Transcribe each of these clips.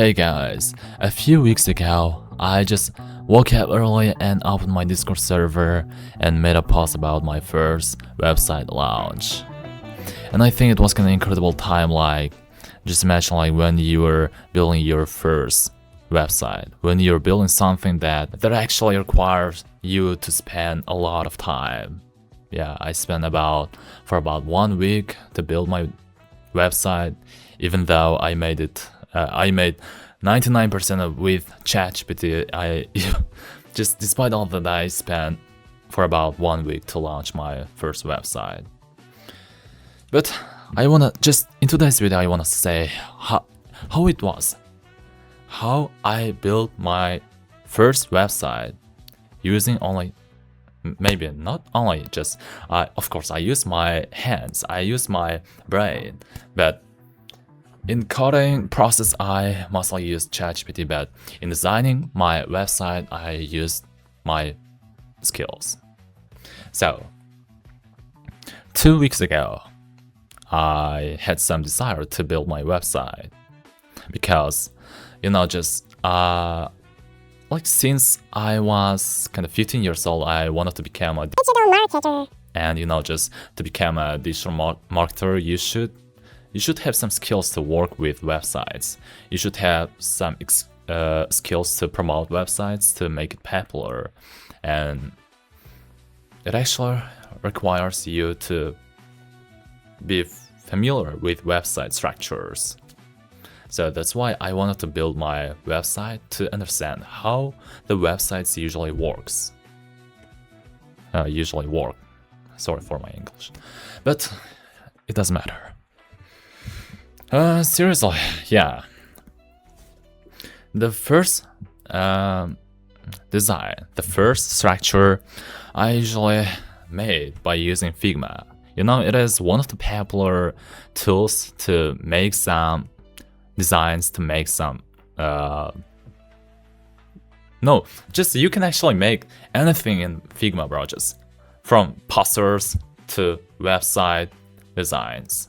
Hey guys, a few weeks ago, I just woke up early and opened my Discord server and made a post about my first website launch. And I think it was an incredible time, just imagine when you were building your first website, when you're building something that actually requires you to spend a lot of time. Yeah, I spent for about 1 week to build my website, even though I made 99% of with ChatGPT. Despite all that, I spent for about 1 week to launch my first website. But in today's video, I wanna say how it was, how I built my first website using only, maybe not only just, of course I use my hands, I use my brain, but in coding process I mostly use ChatGPT, but in designing my website I used my skills. So 2 weeks ago I had some desire to build my website because since I was kind of 15 years old, I wanted to become a digital marketer. And to become a digital marketer, you should have some skills to work with websites. You should have some skills to promote websites, to make it popular. And it actually requires you to be familiar with website structures. So that's why I wanted to build my website to understand how the websites usually work. Sorry for my English, but it doesn't matter. Seriously, yeah. The first design, the first structure, I usually made by using Figma. It is one of the popular tools to make some designs, to make some you can actually make anything in Figma, bro, just from posters to website designs.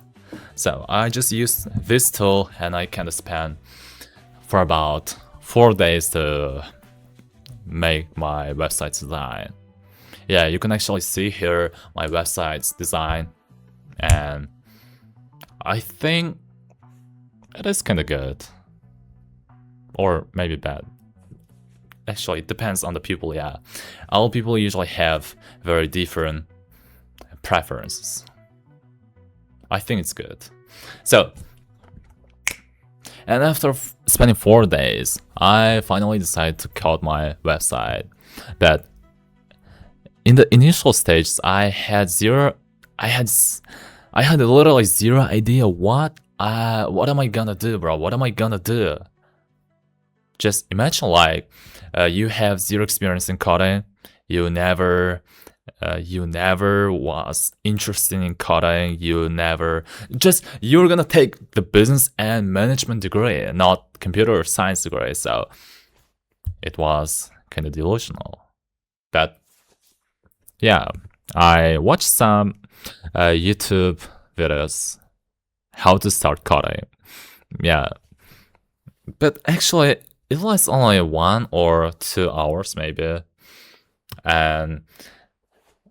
So I just used this tool and I kind of spent for about 4 days to make my website design. Yeah, you can actually see here my website's design, and I think it is kind of good, or maybe bad. Actually, it depends on the people, yeah. All people usually have very different preferences. I think it's good. So, and after spending 4 days, I finally decided to code my website. But in the initial stages, I had literally zero idea what am I gonna do, bro? What am I gonna do? Just imagine you have zero experience in coding. You never was interested in coding. You're gonna take the business and management degree, not computer science degree. So it was kind of delusional. But yeah, I watched some YouTube videos how to start coding. Yeah, but actually it was only 1 or 2 hours maybe, and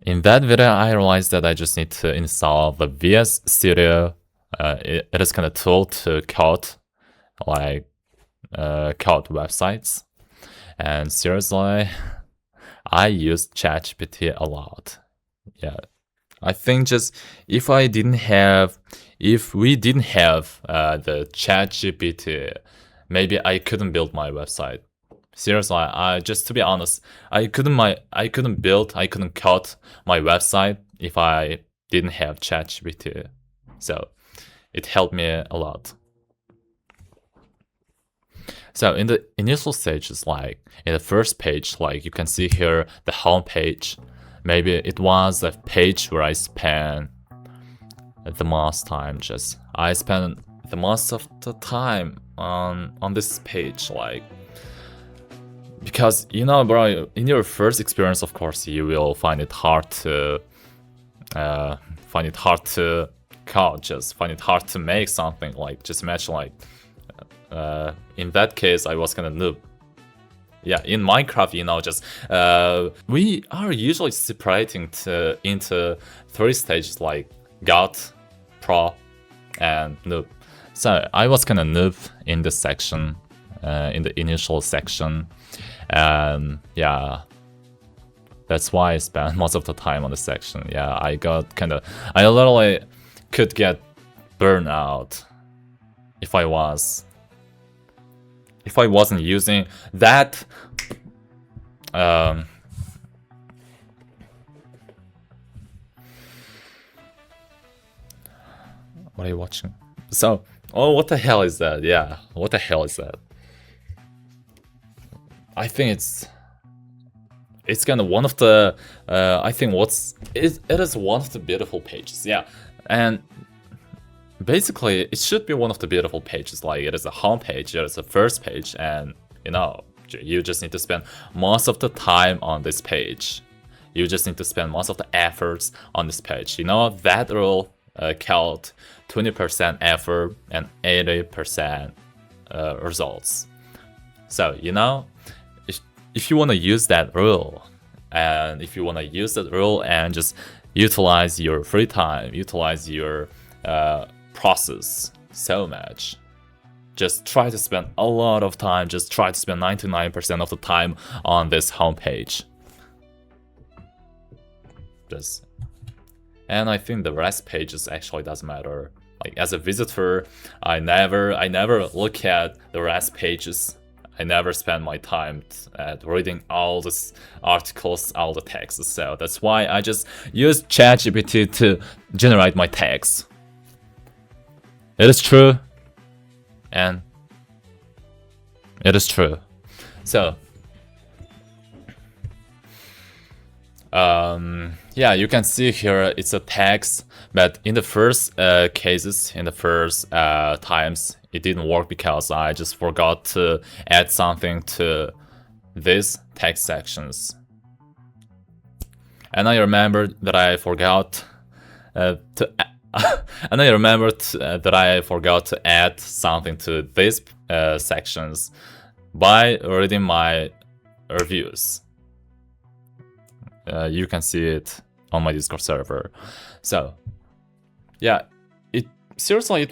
in that video I realized that I just need to install the VS Studio. It is kind of tool to code websites, and seriously I used ChatGPT a lot. Yeah, I think just if we didn't have the ChatGPT, maybe I couldn't build my website. Seriously, to be honest, I couldn't code my website if I didn't have ChatGPT. So it helped me a lot. So in the initial stages, in the first page, you can see here the home page. Maybe it was the page where I spent the most time. I spent the most of the time on this page, because bro, in your first experience, of course, you will find it hard to code, just find it hard to make something. Just imagine in that case, I was kind of noob. Yeah, in Minecraft, just we are usually separating into 3 stages like God, Pro, and noob. So I was kind of noob in this section, in the initial section, and yeah, that's why I spent most of the time on the section. Yeah, I literally could get burnout if I wasn't using that what are you watching? So, oh, what the hell is that? Yeah, what the hell is that? I think it's kind of one of the I think it is one of the beautiful pages. Yeah, and basically it should be one of the beautiful pages. Like, it is a home page, it is a first page, and you just need to spend most of the time on this page. You just need to spend most of the efforts on this page. That rule count 20% effort and 80% results. So if you want to use that rule, and just utilize your free time, utilize your process so much, just try to spend a lot of time, just try to spend 99% of the time on this homepage. And I think the rest pages actually doesn't matter. Like, as a visitor, I never look at the rest pages. I never spend my time at reading all the articles, all the texts. So that's why I just use ChatGPT to generate my text. It is true, and it is true. So yeah, you can see here it's a text, but in the first cases, in the first times, it didn't work because I just forgot to add something to these text sections. And I remembered that I forgot to add something to these sections by reading my reviews. You can see it on my Discord server. So yeah, it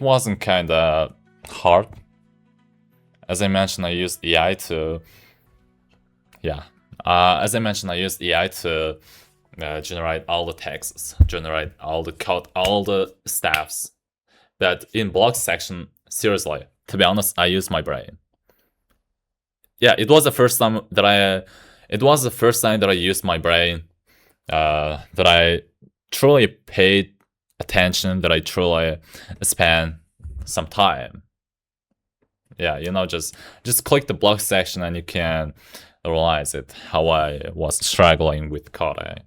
wasn't kinda hard. As I mentioned, I used AI to generate all the texts, generate all the code, all the stuffs. But in blog section, seriously, to be honest, I used my brain. Yeah, it was the first time that I used my brain, that I truly paid attention, that I truly spent some time. Yeah, just click the blog section and you can realize it, how I was struggling with coding.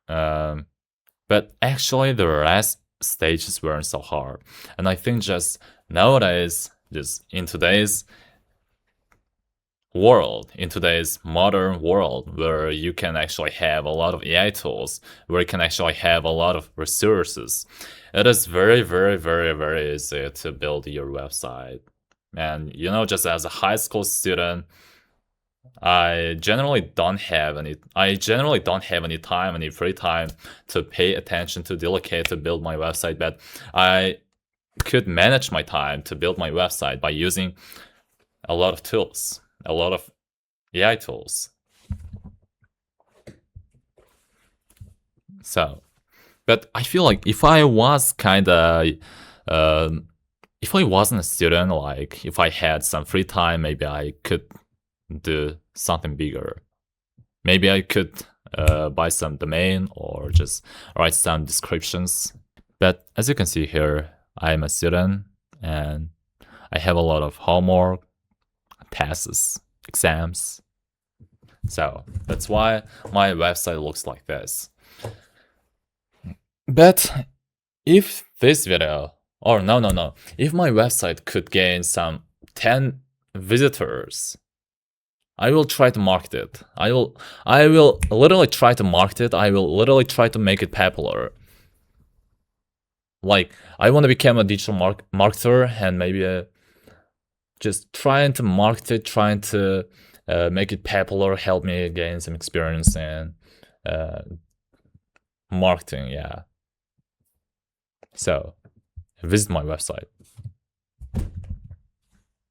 But actually the rest stages weren't so hard. And I think just nowadays, just in today's world, in today's modern world, where you can actually have a lot of AI tools, where you can actually have a lot of resources, it is very, very, very, very easy to build your website. And just as a high school student, I generally don't have any time, any free time to pay attention to dedicate to build my website, but I could manage my time to build my website by using a lot of tools, a lot of AI tools. So, but I feel like if I wasn't a student, like if I had some free time, maybe I could do something bigger. Maybe I could buy some domain or just write some descriptions. But as you can see here, I'm a student and I have a lot of homework, tests, exams. So that's why my website looks like this. But if this video, or no, if my website could gain some 10 visitors, I will try to market it. I will literally try to market it. I will literally try to make it popular. Like, I want to become a digital marketer, and maybe just trying to market it, trying to make it popular, help me gain some experience in marketing. Yeah. So visit my website.